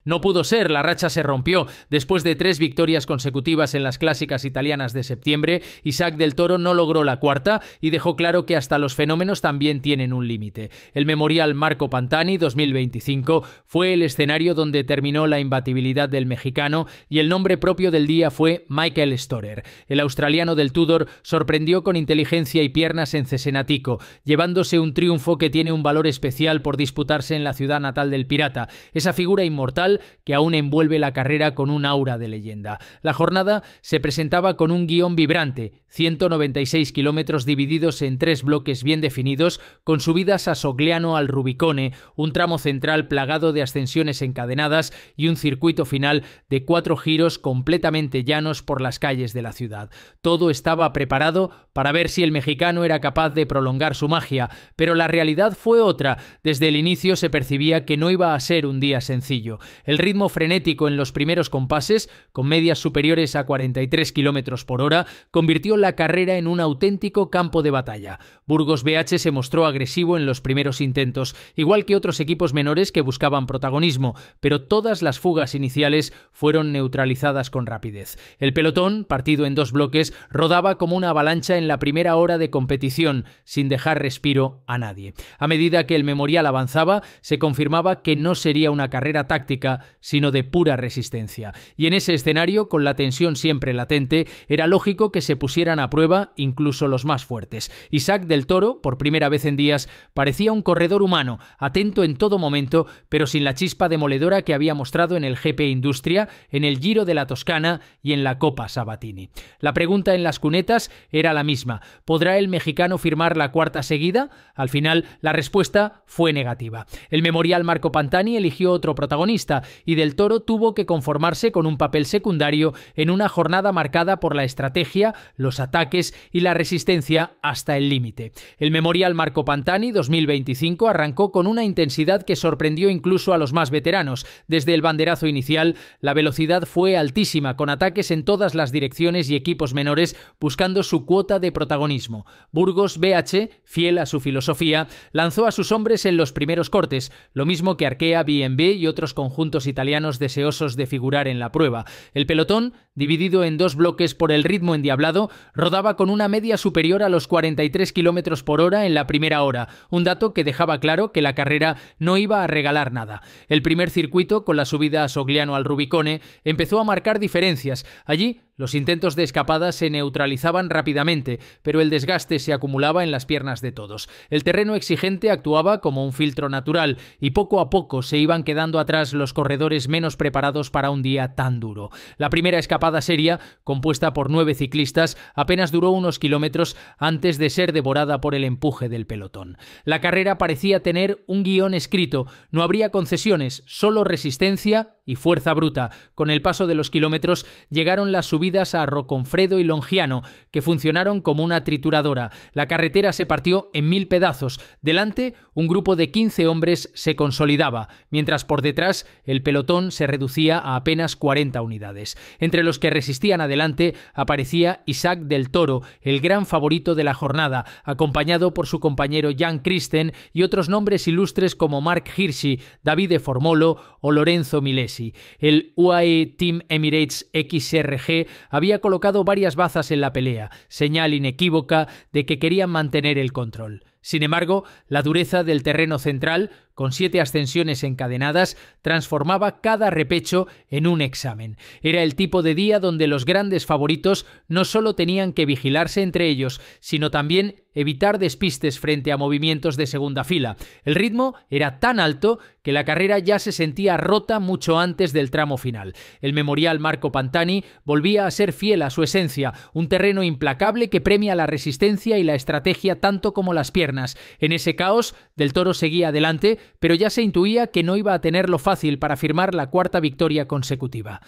No pudo ser, la racha se rompió. Después de 3 victorias consecutivas en las clásicas italianas de septiembre, Isaac del Toro no logró la cuarta y dejó claro que hasta los fenómenos también tienen un límite. El Memorial Marco Pantani 2025 fue el escenario donde terminó la imbatibilidad del mexicano y el nombre propio del día fue Michael Storer. El australiano del Tudor sorprendió con inteligencia y piernas en Cesenatico, llevándose un triunfo que tiene un valor especial por disputarse en la ciudad natal del pirata, esa figura inmortal que aún envuelve la carrera con un aura de leyenda. La jornada se presentaba con un guión vibrante, 196 kilómetros divididos en 3 bloques bien definidos, con subidas a Sogliano al Rubicone, un tramo central plagado de ascensiones encadenadas y un circuito final de 4 giros completamente llanos por las calles de la ciudad. Todo estaba preparado para ver si el mexicano era capaz de prolongar su magia, pero la realidad fue otra. Desde el inicio se percibía que no iba a ser un día sencillo. El ritmo frenético en los primeros compases, con medias superiores a 43 km por hora, convirtió la carrera en un auténtico campo de batalla. Burgos BH se mostró agresivo en los primeros intentos, igual que otros equipos menores que buscaban protagonismo, pero todas las fugas iniciales fueron neutralizadas con rapidez. El pelotón, partido en 2 bloques, rodaba como una avalancha en la primera hora de competición, sin dejar respiro a nadie. A medida que el Memorial avanzaba, se confirmaba que no sería una carrera táctica, sino de pura resistencia. Y en ese escenario, con la tensión siempre latente, era lógico que se pusieran a prueba incluso los más fuertes. Isaac del Toro, por primera vez en días, parecía un corredor humano, atento en todo momento, pero sin la chispa demoledora que había mostrado en el GP Industria, en el Giro de la Toscana y en la Copa Sabatini. La pregunta en las cunetas era la misma: ¿podrá el mexicano firmar la cuarta seguida? Al final, la respuesta fue negativa. El Memorial Marco Pantani eligió otro protagonista y del Toro tuvo que conformarse con un papel secundario en una jornada marcada por la estrategia, los ataques y la resistencia hasta el límite. El Memorial Marco Pantani 2025 arrancó con una intensidad que sorprendió incluso a los más veteranos. Desde el banderazo inicial, la velocidad fue altísima, con ataques en todas las direcciones y equipos menores buscando su cuota de protagonismo. Burgos BH, fiel a su filosofía, lanzó a sus hombres en los primeros cortes, lo mismo que Arkea, B&B y otros conjuntos italianos deseosos de figurar en la prueba. El pelotón, dividido en 2 bloques por el ritmo endiablado, rodaba con una media superior a los 43 km por hora en la primera hora, un dato que dejaba claro que la carrera no iba a regalar nada. El primer circuito, con la subida a Sogliano al Rubicone, empezó a marcar diferencias. Allí, los intentos de escapada se neutralizaban rápidamente, pero el desgaste se acumulaba en las piernas de todos. El terreno exigente actuaba como un filtro natural y poco a poco se iban quedando atrás los corredores menos preparados para un día tan duro. La primera escapada seria, compuesta por 9 ciclistas, apenas duró unos kilómetros antes de ser devorada por el empuje del pelotón. La carrera parecía tener un guión escrito. No habría concesiones, solo resistencia y fuerza bruta. Con el paso de los kilómetros llegaron las subidas a Roconfredo y Longiano, que funcionaron como una trituradora. La carretera se partió en 1000 pedazos. Delante, un grupo de 15 hombres se consolidaba, mientras por detrás el pelotón se reducía a apenas 40 unidades. Entre los que resistían adelante aparecía Isaac del Toro, el gran favorito de la jornada, acompañado por su compañero Jan Christen y otros nombres ilustres como Mark Hirschi, Davide Formolo o Lorenzo Milesi. El UAE Team Emirates XRG había colocado varias bazas en la pelea, señal inequívoca de que querían mantener el control. Sin embargo, la dureza del terreno central, con 7 ascensiones encadenadas, transformaba cada repecho en un examen. Era el tipo de día donde los grandes favoritos no solo tenían que vigilarse entre ellos, sino también evitar despistes frente a movimientos de segunda fila. El ritmo era tan alto que la carrera ya se sentía rota mucho antes del tramo final. El Memorial Marco Pantani volvía a ser fiel a su esencia, un terreno implacable que premia la resistencia y la estrategia tanto como las piernas. En ese caos, Del Toro seguía adelante, pero ya se intuía que no iba a tenerlo fácil para firmar la cuarta victoria consecutiva.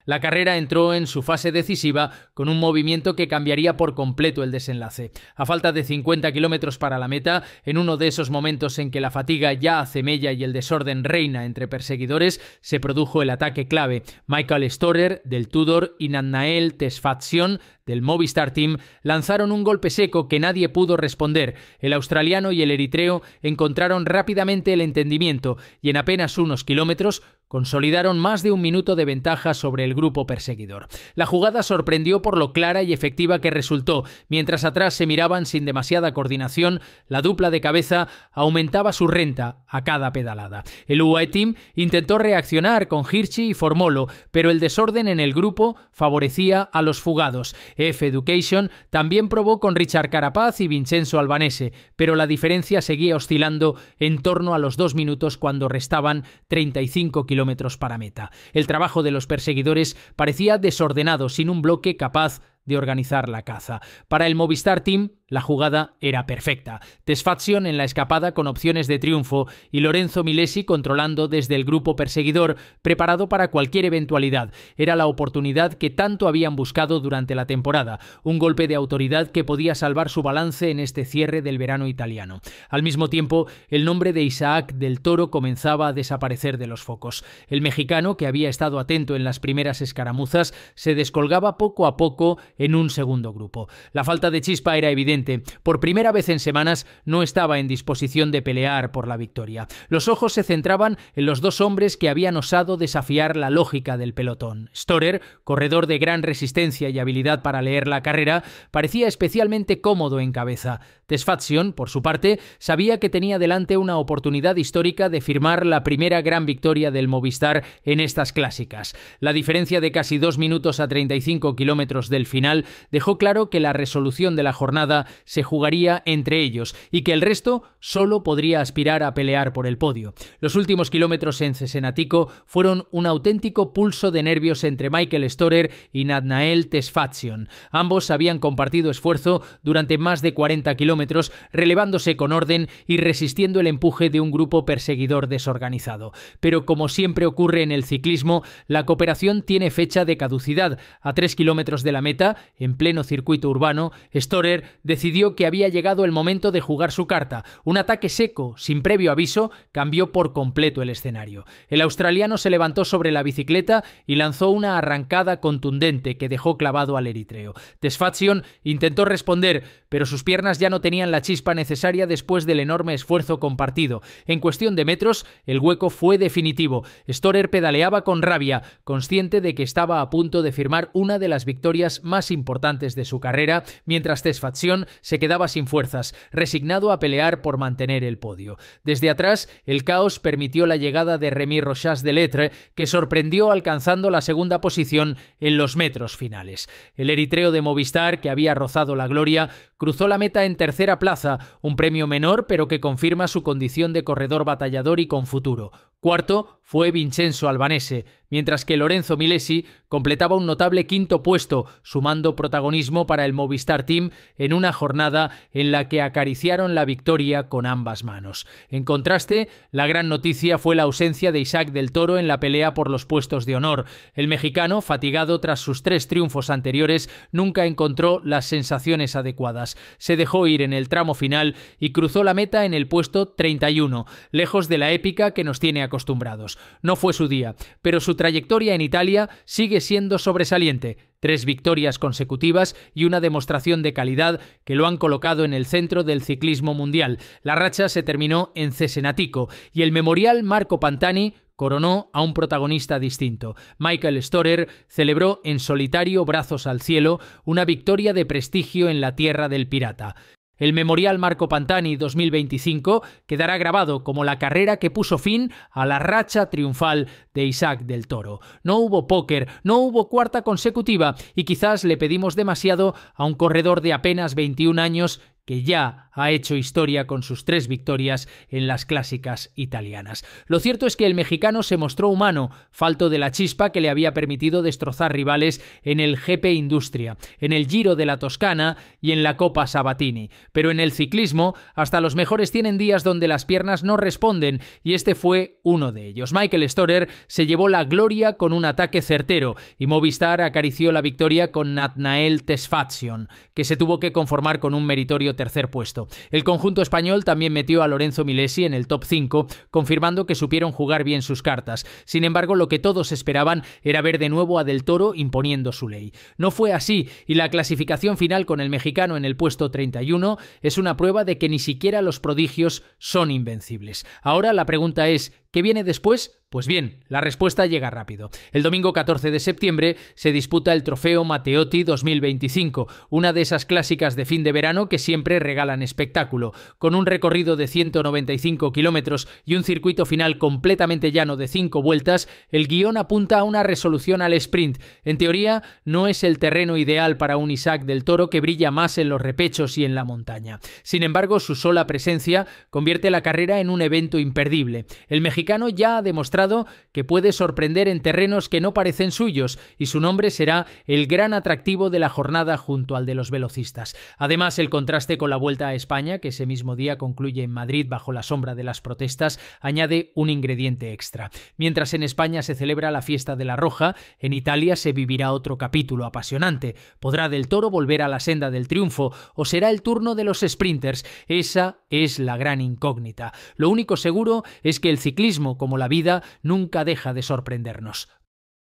La carrera entró en su fase decisiva con un movimiento que cambiaría por completo el desenlace. A falta de 50 kilómetros para la meta, en uno de esos momentos en que la fatiga ya hace mella y el desorden reina entre perseguidores, se produjo el ataque clave. Michael Storer, del Tudor, y Nathanael Tesfatsion, del Movistar Team, lanzaron un golpe seco que nadie pudo responder. El australiano y el eritreo encontraron rápidamente el entendimiento y en apenas unos kilómetros consolidaron más de un minuto de ventaja sobre el grupo perseguidor. La jugada sorprendió por lo clara y efectiva que resultó. Mientras atrás se miraban sin demasiada coordinación, la dupla de cabeza aumentaba su renta a cada pedalada. El UAE Team intentó reaccionar con Hirschi y Formolo, pero el desorden en el grupo favorecía a los fugados. F Education también probó con Richard Carapaz y Vincenzo Albanese, pero la diferencia seguía oscilando en torno a los 2 minutos cuando restaban 35 kilómetros para meta. El trabajo de los perseguidores parecía desordenado, sin un bloque capaz de organizar la caza. Para el Movistar Team, la jugada era perfecta. Tesfazion en la escapada con opciones de triunfo y Lorenzo Milesi controlando desde el grupo perseguidor, preparado para cualquier eventualidad. Era la oportunidad que tanto habían buscado durante la temporada, un golpe de autoridad que podía salvar su balance en este cierre del verano italiano. Al mismo tiempo, el nombre de Isaac del Toro comenzaba a desaparecer de los focos. El mexicano, que había estado atento en las primeras escaramuzas, se descolgaba poco a poco en un segundo grupo. La falta de chispa era evidente. Por primera vez en semanas no estaba en disposición de pelear por la victoria. Los ojos se centraban en los dos hombres que habían osado desafiar la lógica del pelotón. Storer, corredor de gran resistencia y habilidad para leer la carrera, parecía especialmente cómodo en cabeza. Tesfazion, por su parte, sabía que tenía delante una oportunidad histórica de firmar la primera gran victoria del Movistar en estas clásicas. La diferencia de casi 2 minutos a 35 kilómetros del final dejó claro que la resolución de la jornada se jugaría entre ellos y que el resto solo podría aspirar a pelear por el podio. Los últimos kilómetros en Cesenatico fueron un auténtico pulso de nervios entre Michael Storer y Nathanael Tesfazion. Ambos habían compartido esfuerzo durante más de 40 kilómetros, relevándose con orden y resistiendo el empuje de un grupo perseguidor desorganizado. Pero como siempre ocurre en el ciclismo, la cooperación tiene fecha de caducidad. A 3 kilómetros de la meta, en pleno circuito urbano, Storer decidió que había llegado el momento de jugar su carta. Un ataque seco, sin previo aviso, cambió por completo el escenario. El australiano se levantó sobre la bicicleta y lanzó una arrancada contundente que dejó clavado al eritreo. Tesfazion intentó responder, pero sus piernas ya no tenían la chispa necesaria después del enorme esfuerzo compartido. En cuestión de metros, el hueco fue definitivo. Storer pedaleaba con rabia, consciente de que estaba a punto de firmar una de las victorias más importantes de su carrera, mientras Tesfazion se quedaba sin fuerzas, resignado a pelear por mantener el podio. Desde atrás, el caos permitió la llegada de Rémi Rochas de Lettre, que sorprendió alcanzando la segunda posición en los metros finales. El eritreo de Movistar, que había rozado la gloria, cruzó la meta en tercera plaza, un premio menor pero que confirma su condición de corredor batallador y con futuro. Cuarto fue Vincenzo Albanese, mientras que Lorenzo Milesi completaba un notable quinto puesto, sumando protagonismo para el Movistar Team en una jornada en la que acariciaron la victoria con ambas manos. En contraste, la gran noticia fue la ausencia de Isaac del Toro en la pelea por los puestos de honor. El mexicano, fatigado tras sus 3 triunfos anteriores, nunca encontró las sensaciones adecuadas. Se dejó ir en el tramo final y cruzó la meta en el puesto 31, lejos de la épica que nos tiene acostumbrados. No fue su día, pero su trayectoria en Italia sigue siendo sobresaliente. 3 victorias consecutivas y una demostración de calidad que lo han colocado en el centro del ciclismo mundial. La racha se terminó en Cesenatico y el memorial Marco Pantani coronó a un protagonista distinto. Michael Storer celebró en solitario, brazos al cielo, una victoria de prestigio en la tierra del pirata. El Memorial Marco Pantani 2025 quedará grabado como la carrera que puso fin a la racha triunfal de Isaac del Toro. No hubo póker, no hubo cuarta consecutiva y quizás le pedimos demasiado a un corredor de apenas 21 años que ya ha hecho historia con sus 3 victorias en las clásicas italianas. Lo cierto es que el mexicano se mostró humano, falto de la chispa que le había permitido destrozar rivales en el GP Industria, en el Giro de la Toscana y en la Copa Sabatini. Pero en el ciclismo, hasta los mejores tienen días donde las piernas no responden, y este fue uno de ellos. Michael Storer se llevó la gloria con un ataque certero, y Movistar acarició la victoria con Nathanael Tesfazion, que se tuvo que conformar con un meritorio tercer puesto. El conjunto español también metió a Lorenzo Milesi en el top 5, confirmando que supieron jugar bien sus cartas. Sin embargo, lo que todos esperaban era ver de nuevo a Del Toro imponiendo su ley. No fue así, y la clasificación final con el mexicano en el puesto 31 es una prueba de que ni siquiera los prodigios son invencibles. Ahora la pregunta es, ¿qué viene después? Pues bien, la respuesta llega rápido. El domingo 14 de septiembre se disputa el Trofeo Matteotti 2025, una de esas clásicas de fin de verano que siempre regalan espectáculo. Con un recorrido de 195 kilómetros y un circuito final completamente llano de 5 vueltas, el guión apunta a una resolución al sprint. En teoría, no es el terreno ideal para un Isaac del Toro que brilla más en los repechos y en la montaña. Sin embargo, su sola presencia convierte la carrera en un evento imperdible. El mexicano ya ha demostrado que puede sorprender en terrenos que no parecen suyos y su nombre será el gran atractivo de la jornada junto al de los velocistas. Además, el contraste con la Vuelta a España, que ese mismo día concluye en Madrid bajo la sombra de las protestas, añade un ingrediente extra. Mientras en España se celebra la fiesta de la Roja, en Italia se vivirá otro capítulo apasionante. ¿Podrá Del Toro volver a la senda del triunfo o será el turno de los sprinters? Esa es la gran incógnita. Lo único seguro es que el ciclismo, como la vida, nunca deja de sorprendernos.